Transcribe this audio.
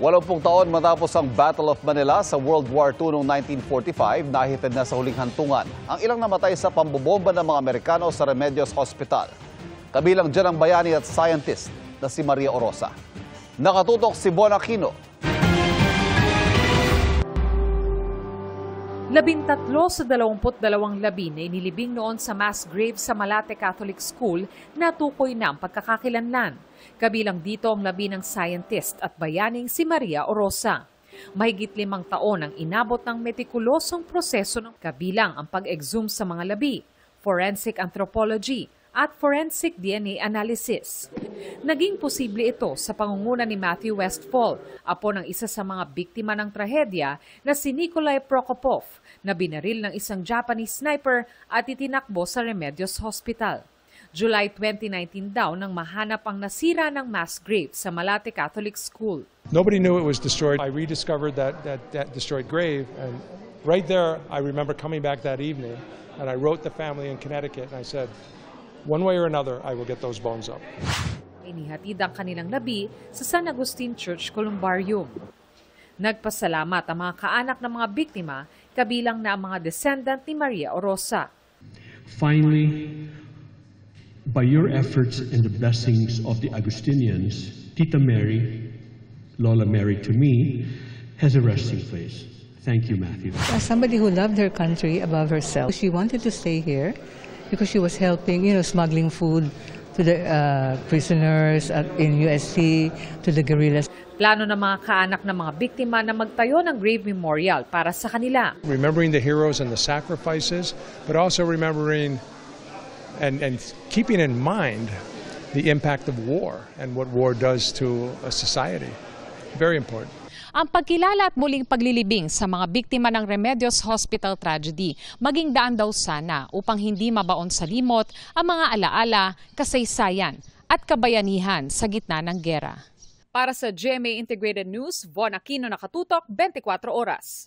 80 taon matapos ang Battle of Manila sa World War II noong 1945, nahitid na sa huling hantungan ang ilang namatay sa pambobomba ng mga Amerikano sa Remedios Hospital. Kabilang dyan ang bayani at scientist na si Maria Orosa. Nakatutok si Bon Aquino. 13 sa 22 labi na inilibing noon sa mass grave sa Malate Catholic School na tukoy na ang pagkakakilanlan. Kabilang dito ang labi ng scientist at bayaning si Maria Orosa. Mahigit 5 taon ang inabot ng metikulosong proseso ng kabilang ang pag-exhume sa mga labi, forensic anthropology at forensic DNA analysis. Naging posible ito sa pangunguna ni Matthew Westfall, apo ng isa sa mga biktima ng trahedya na si Nikolai Prokopov, na binaril ng isang Japanese sniper at itinakbo sa Remedios Hospital. July 2019 daw nang mahanap ang nasira ng mass grave sa Malate Catholic School. Nobody knew it was destroyed. I rediscovered that destroyed grave, and right there I remember coming back that evening and I wrote the family in Connecticut and I said, one way or another, I will get those bones up. Inihatid ang kanilang labi sa San Agustin Church Columbarium. Nagpasalamat ang mga kaanak ng mga biktima, kabilang na ang mga descendant ni Maria Orosa. Finally, by your efforts and the blessings of the Agustinians, Tita Mary, Lola Mary to me, has a resting place. Thank you, Matthew. As somebody who loved her country above herself, she wanted to stay here because she was helping, smuggling food to the prisoners in USC, to the guerrillas. Plano ng mga kaanak ng mga biktima na magtayo ng grave memorial para sa kanila. Remembering the heroes and the sacrifices, but also remembering and keeping in mind the impact of war and what war does to a society. Very important. Ang pagkilala at muling paglilibing sa mga biktima ng Remedios Hospital tragedy maging daan daw sana upang hindi mabaon sa limot ang mga alaala, kasaysayan at kabayanihan sa gitna ng gera. Para sa GMA Integrated News, Von Aquino, nakatutok 24 oras.